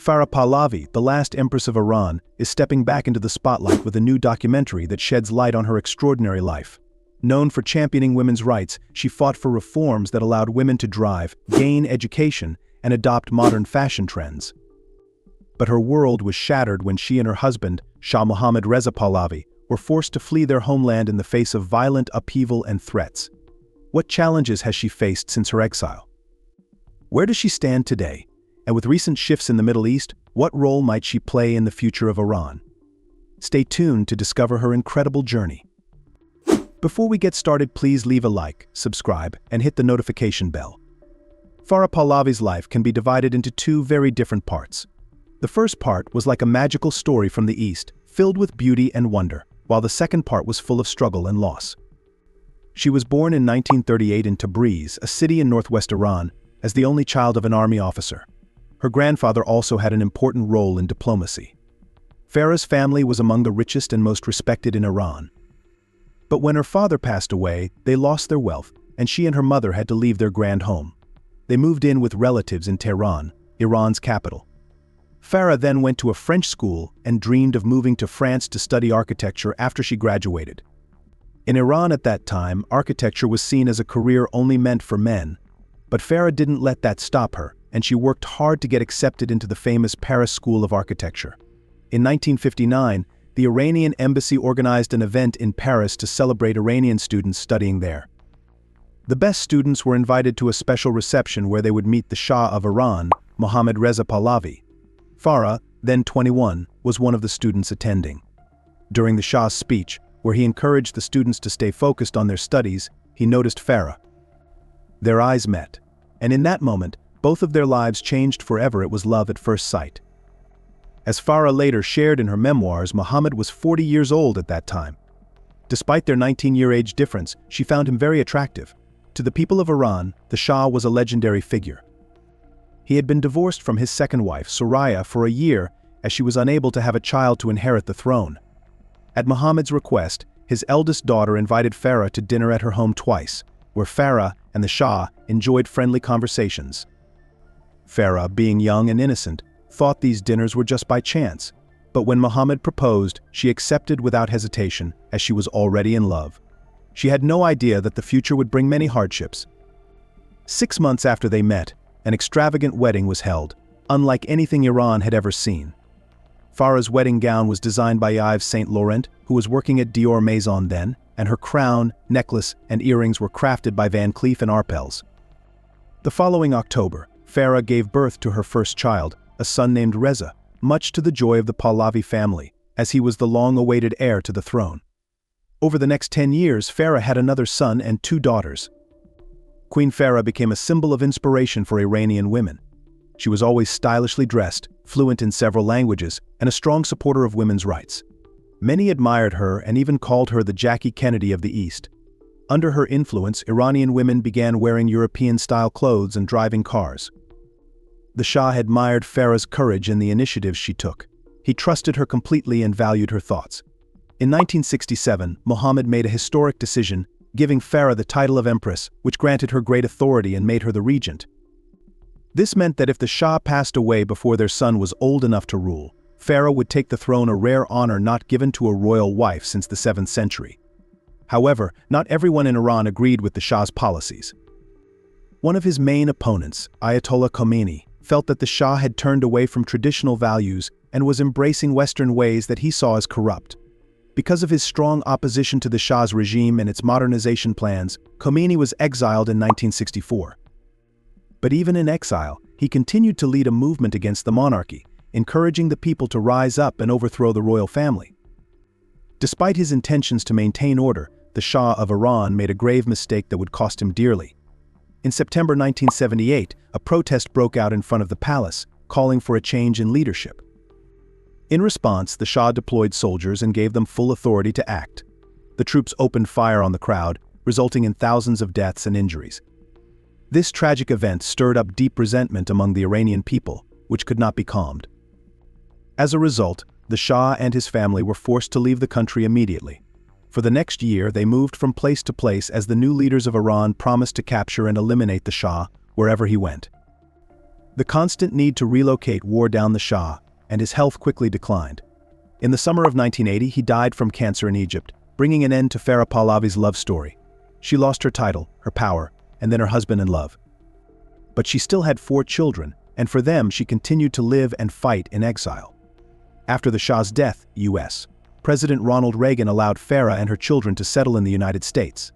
Farah Pahlavi, the last Empress of Iran, is stepping back into the spotlight with a new documentary that sheds light on her extraordinary life. Known for championing women's rights, she fought for reforms that allowed women to drive, gain education, and adopt modern fashion trends. But her world was shattered when she and her husband, Shah Mohammad Reza Pahlavi, were forced to flee their homeland in the face of violent upheaval and threats. What challenges has she faced since her exile? Where does she stand today? And with recent shifts in the Middle East, what role might she play in the future of Iran? Stay tuned to discover her incredible journey. Before we get started, please leave a like, subscribe, and hit the notification bell. Farah Pahlavi's life can be divided into two very different parts. The first part was like a magical story from the East, filled with beauty and wonder, while the second part was full of struggle and loss. She was born in 1938 in Tabriz, a city in northwest Iran, as the only child of an army officer. Her grandfather also had an important role in diplomacy. Farah's family was among the richest and most respected in Iran. But when her father passed away, they lost their wealth, and she and her mother had to leave their grand home. They moved in with relatives in Tehran, Iran's capital. Farah then went to a French school and dreamed of moving to France to study architecture after she graduated. In Iran at that time, architecture was seen as a career only meant for men. But Farah didn't let that stop her, and she worked hard to get accepted into the famous Paris School of Architecture. In 1959, the Iranian embassy organized an event in Paris to celebrate Iranian students studying there. The best students were invited to a special reception where they would meet the Shah of Iran, Mohammad Reza Pahlavi. Farah, then 21, was one of the students attending. During the Shah's speech, where he encouraged the students to stay focused on their studies, he noticed Farah. Their eyes met, and in that moment, both of their lives changed forever. It was love at first sight. As Farah later shared in her memoirs, Mohammad was 40 years old at that time. Despite their 19-year age difference, she found him very attractive. To the people of Iran, the Shah was a legendary figure. He had been divorced from his second wife, Soraya, for a year, as she was unable to have a child to inherit the throne. At Mohammed's request, his eldest daughter invited Farah to dinner at her home twice, where Farah and the Shah enjoyed friendly conversations. Farah, being young and innocent, thought these dinners were just by chance, but when Mohammed proposed, she accepted without hesitation, as she was already in love. She had no idea that the future would bring many hardships. 6 months after they met, an extravagant wedding was held, unlike anything Iran had ever seen. Farah's wedding gown was designed by Yves Saint Laurent, who was working at Dior Maison then, and her crown, necklace, and earrings were crafted by Van Cleef & Arpels. The following October, Farah gave birth to her first child, a son named Reza, much to the joy of the Pahlavi family, as he was the long-awaited heir to the throne. Over the next 10 years, Farah had another son and 2 daughters. Queen Farah became a symbol of inspiration for Iranian women. She was always stylishly dressed, fluent in several languages, and a strong supporter of women's rights. Many admired her and even called her the Jackie Kennedy of the East. Under her influence, Iranian women began wearing European-style clothes and driving cars. The Shah admired Farah's courage and the initiatives she took. He trusted her completely and valued her thoughts. In 1967, Mohammed made a historic decision, giving Farah the title of Empress, which granted her great authority and made her the regent. This meant that if the Shah passed away before their son was old enough to rule, Farah would take the throne, a rare honor not given to a royal wife since the 7th century. However, not everyone in Iran agreed with the Shah's policies. One of his main opponents, Ayatollah Khomeini, felt that the Shah had turned away from traditional values and was embracing Western ways that he saw as corrupt. Because of his strong opposition to the Shah's regime and its modernization plans, Khomeini was exiled in 1964. But even in exile, he continued to lead a movement against the monarchy, encouraging the people to rise up and overthrow the royal family. Despite his intentions to maintain order, the Shah of Iran made a grave mistake that would cost him dearly. In September 1978, a protest broke out in front of the palace, calling for a change in leadership. In response, the Shah deployed soldiers and gave them full authority to act. The troops opened fire on the crowd, resulting in thousands of deaths and injuries. This tragic event stirred up deep resentment among the Iranian people, which could not be calmed. As a result, the Shah and his family were forced to leave the country immediately. For the next year, they moved from place to place as the new leaders of Iran promised to capture and eliminate the Shah wherever he went. The constant need to relocate wore down the Shah, and his health quickly declined. In the summer of 1980, he died from cancer in Egypt, bringing an end to Farah Pahlavi's love story. She lost her title, her power, and then her husband and love. But she still had 4 children, and for them she continued to live and fight in exile. After the Shah's death, U.S. President Ronald Reagan allowed Farah and her children to settle in the United States.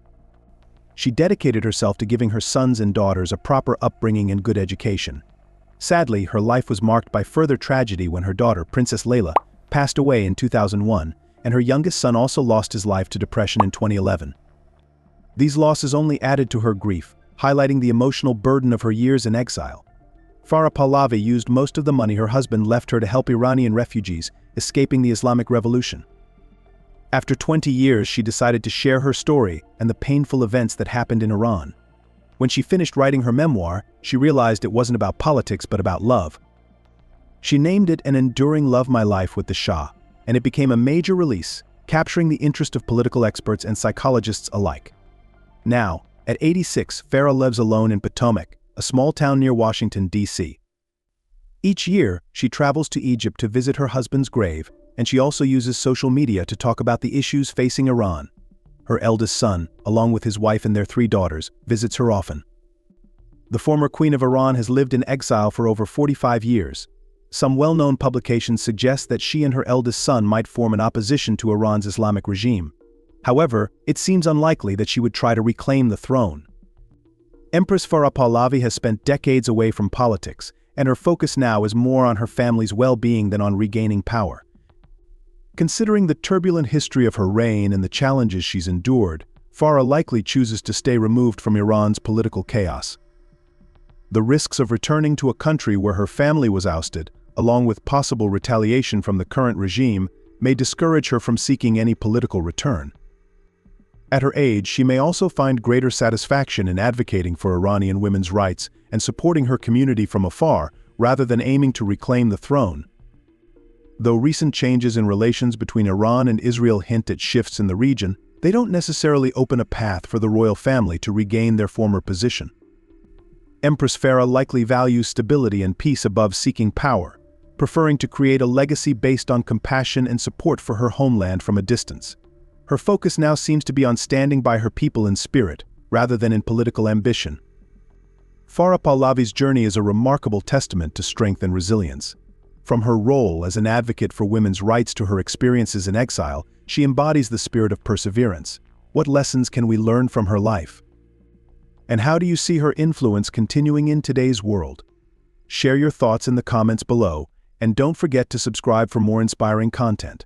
She dedicated herself to giving her sons and daughters a proper upbringing and good education. Sadly, her life was marked by further tragedy when her daughter, Princess Layla, passed away in 2001, and her youngest son also lost his life to depression in 2011. These losses only added to her grief, highlighting the emotional burden of her years in exile. Farah Pahlavi used most of the money her husband left her to help Iranian refugees escaping the Islamic Revolution. After 20 years, she decided to share her story and the painful events that happened in Iran. When she finished writing her memoir, she realized it wasn't about politics but about love. She named it An Enduring Love My Life with the Shah, and it became a major release, capturing the interest of political experts and psychologists alike. Now, at 86, Farah lives alone in Potomac, a small town near Washington, D.C. Each year, she travels to Egypt to visit her husband's grave, and she also uses social media to talk about the issues facing Iran. Her eldest son, along with his wife and their 3 daughters, visits her often. The former queen of Iran has lived in exile for over 45 years. Some well-known publications suggest that she and her eldest son might form an opposition to Iran's Islamic regime. However, it seems unlikely that she would try to reclaim the throne. Empress Farah Pahlavi has spent decades away from politics, and her focus now is more on her family's well-being than on regaining power. Considering the turbulent history of her reign and the challenges she's endured, Farah likely chooses to stay removed from Iran's political chaos. The risks of returning to a country where her family was ousted, along with possible retaliation from the current regime, may discourage her from seeking any political return. At her age, she may also find greater satisfaction in advocating for Iranian women's rights and supporting her community from afar, rather than aiming to reclaim the throne. Though recent changes in relations between Iran and Israel hint at shifts in the region, they don't necessarily open a path for the royal family to regain their former position. Empress Farah likely values stability and peace above seeking power, preferring to create a legacy based on compassion and support for her homeland from a distance. Her focus now seems to be on standing by her people in spirit, rather than in political ambition. Farah Pahlavi's journey is a remarkable testament to strength and resilience. From her role as an advocate for women's rights to her experiences in exile, she embodies the spirit of perseverance. What lessons can we learn from her life? And how do you see her influence continuing in today's world? Share your thoughts in the comments below, and don't forget to subscribe for more inspiring content.